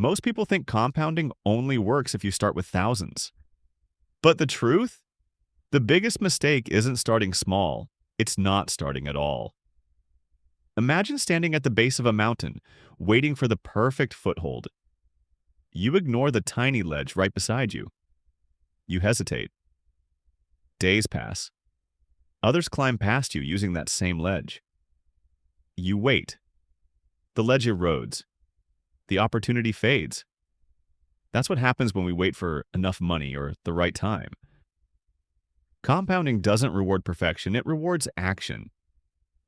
Most people think compounding only works if you start with thousands. But the truth? The biggest mistake isn't starting small, it's not starting at all. Imagine standing at the base of a mountain, waiting for the perfect foothold. You ignore the tiny ledge right beside you. You hesitate. Days pass. Others climb past you using that same ledge. You wait. The ledge erodes. The opportunity fades. That's what happens when we wait for enough money or the right time. Compounding doesn't reward perfection, it rewards action.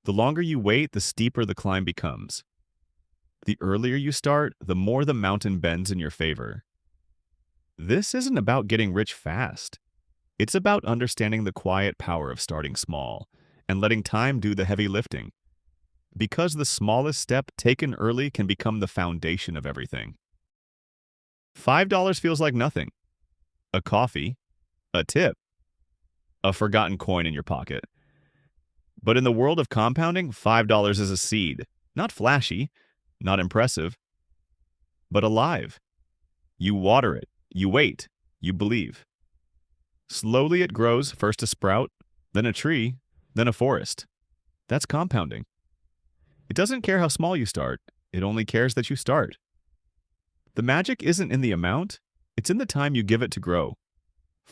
The longer you wait, the steeper the climb becomes. The earlier you start, the more the mountain bends in your favor. This isn't about getting rich fast. It's about understanding the quiet power of starting small and letting time do the heavy lifting. Because the smallest step taken early can become the foundation of everything. $5 feels like nothing. A coffee, a tip, a forgotten coin in your pocket. But in the world of compounding, $5 is a seed. Not flashy, not impressive, but alive. You water it, you wait, you believe. Slowly it grows, first a sprout, then a tree, then a forest. That's compounding. It doesn't care how small you start, it only cares that you start. The magic isn't in the amount, it's in the time you give it to grow.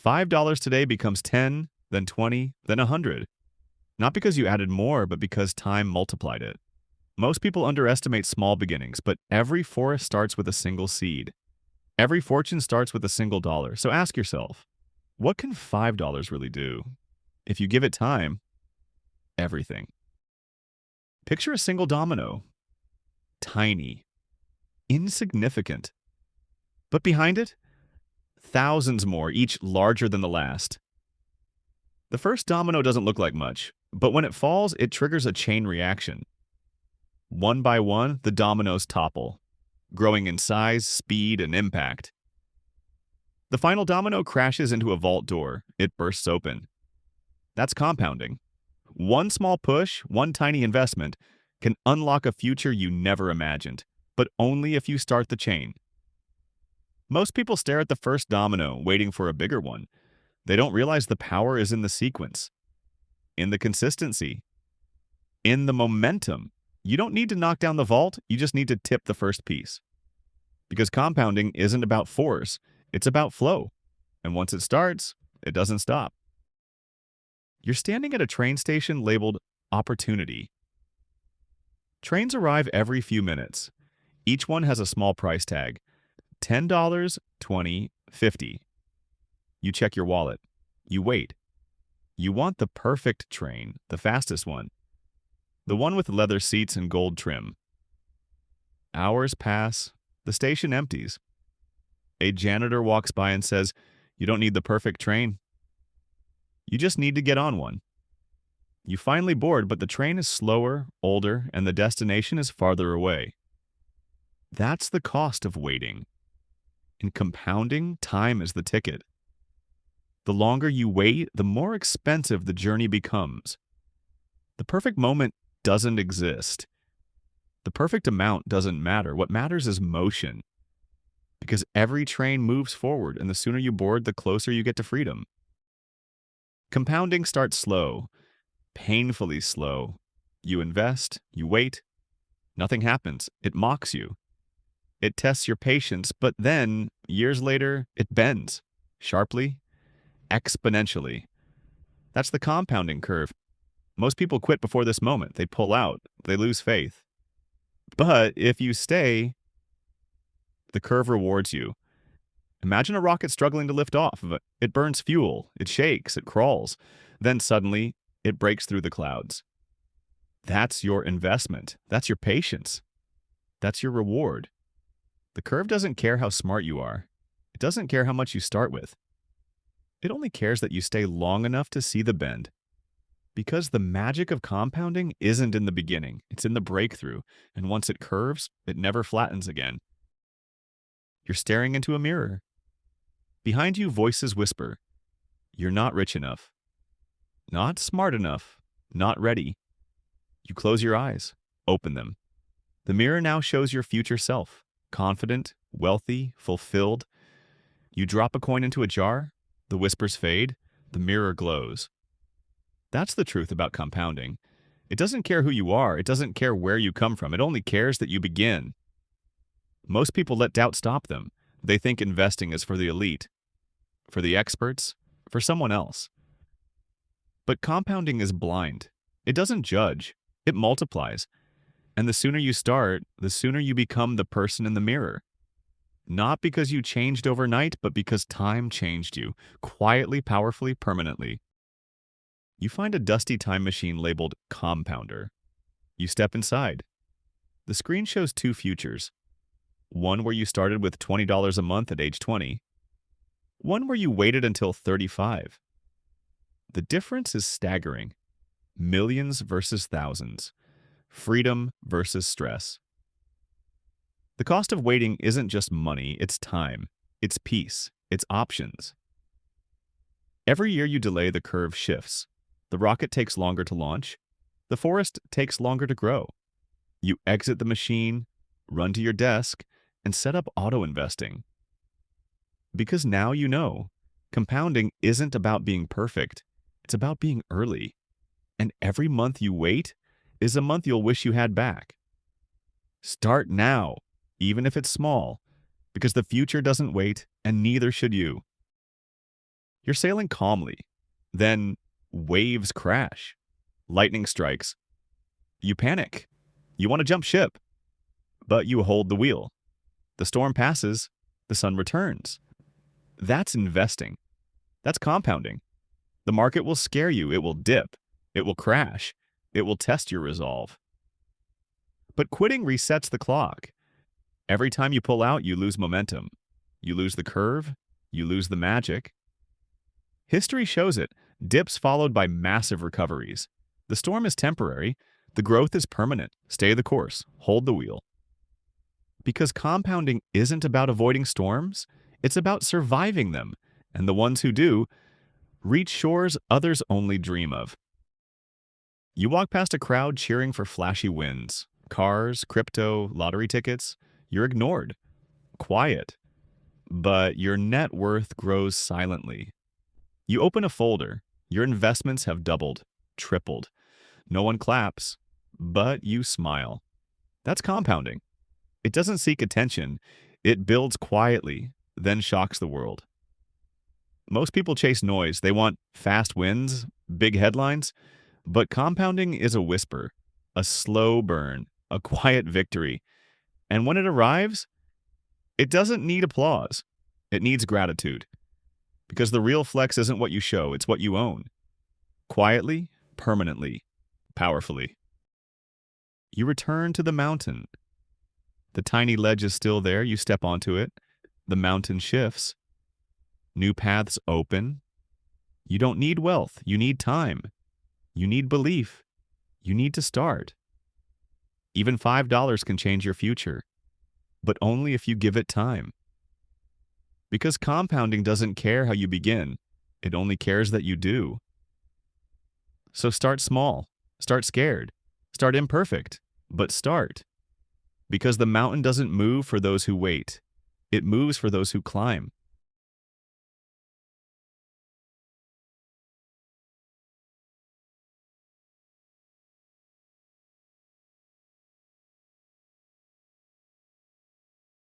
$5 today becomes 10, then 20, then 100. Not because you added more, but because time multiplied it. Most people underestimate small beginnings, but every forest starts with a single seed. Every fortune starts with a single dollar. So ask yourself, what can $5 really do? If you give it time, everything. Picture a single domino. Tiny. Insignificant. But behind it, thousands more, each larger than the last. The first domino doesn't look like much, but when it falls, it triggers a chain reaction. One by one, the dominoes topple, growing in size, speed, and impact. The final domino crashes into a vault door. It bursts open. That's compounding. One small push, one tiny investment, can unlock a future you never imagined, but only if you start the chain. Most people stare at the first domino, waiting for a bigger one. They don't realize the power is in the sequence, in the consistency, in the momentum. You don't need to knock down the vault, you just need to tip the first piece. Because compounding isn't about force, it's about flow. And once it starts, it doesn't stop. You're standing at a train station labeled Opportunity. Trains arrive every few minutes. Each one has a small price tag. $10, $20, $50. You check your wallet. You wait. You want the perfect train, the fastest one. The one with leather seats and gold trim. Hours pass. The station empties. A janitor walks by and says, "You don't need the perfect train. You just need to get on one." You finally board, but the train is slower, older, and the destination is farther away. That's the cost of waiting. In compounding, time is the ticket. The longer you wait, the more expensive the journey becomes. The perfect moment doesn't exist. The perfect amount doesn't matter. What matters is motion. Because every train moves forward, and the sooner you board, the closer you get to freedom. Compounding starts slow, painfully slow. You invest, you wait. Nothing happens. It mocks you. It tests your patience, but then, years later, it bends. Sharply, exponentially. That's the compounding curve. Most people quit before this moment. They pull out. They lose faith. But if you stay, the curve rewards you. Imagine a rocket struggling to lift off. It burns fuel. It shakes. It crawls. Then suddenly, it breaks through the clouds. That's your investment. That's your patience. That's your reward. The curve doesn't care how smart you are. It doesn't care how much you start with. It only cares that you stay long enough to see the bend. Because the magic of compounding isn't in the beginning, it's in the breakthrough, and once it curves, it never flattens again. You're staring into a mirror. Behind you, voices whisper, "You're not rich enough. Not smart enough. Not ready." You close your eyes, open them. The mirror now shows your future self, confident, wealthy, fulfilled. You drop a coin into a jar, the whispers fade, the mirror glows. That's the truth about compounding. It doesn't care who you are, it doesn't care where you come from, it only cares that you begin. Most people let doubt stop them. They think investing is for the elite, for the experts, for someone else. But compounding is blind. It doesn't judge, it multiplies. And the sooner you start, the sooner you become the person in the mirror. Not because you changed overnight, but because time changed you, quietly, powerfully, permanently. You find a dusty time machine labeled Compounder. You step inside. The screen shows two futures. One where you started with $20 a month at age 20. One where you waited until 35. The difference is staggering. Millions versus thousands. Freedom versus stress. The cost of waiting isn't just money, it's time, it's peace, it's options. Every year you delay, the curve shifts. The rocket takes longer to launch. The forest takes longer to grow. You exit the machine, run to your desk, and set up auto-investing. Because now you know, compounding isn't about being perfect, it's about being early. And every month you wait is a month you'll wish you had back. Start now, even if it's small, because the future doesn't wait, and neither should you. You're sailing calmly. Then waves crash. Lightning strikes. You panic. You want to jump ship. But you hold the wheel. The storm passes. The sun returns. That's investing. That's compounding. The market will scare you. It will dip. It will crash. It will test your resolve. But quitting resets the clock. Every time you pull out, you lose momentum. You lose the curve. You lose the magic. History shows it. Dips followed by massive recoveries. The storm is temporary. The growth is permanent. Stay the course. Hold the wheel. Because compounding isn't about avoiding storms. It's about surviving them. And the ones who do reach shores others only dream of. You walk past a crowd cheering for flashy wins. Cars, crypto, lottery tickets. You're ignored. Quiet. But your net worth grows silently. You open a folder. Your investments have doubled, tripled. No one claps, but you smile. That's compounding. It doesn't seek attention. It builds quietly, then shocks the world. Most people chase noise. They want fast wins, big headlines. But compounding is a whisper, a slow burn, a quiet victory. And when it arrives, it doesn't need applause. It needs gratitude. Because the real flex isn't what you show, it's what you own. Quietly, permanently, powerfully. You return to the mountain. The tiny ledge is still there. You step onto it. The mountain shifts. New paths open. You don't need wealth. You need time. You need belief. You need to start. Even $5 can change your future, but only if you give it time. Because compounding doesn't care how you begin. It only cares that you do. So start small. Start scared. Start imperfect. But start. Because the mountain doesn't move for those who wait. It moves for those who climb.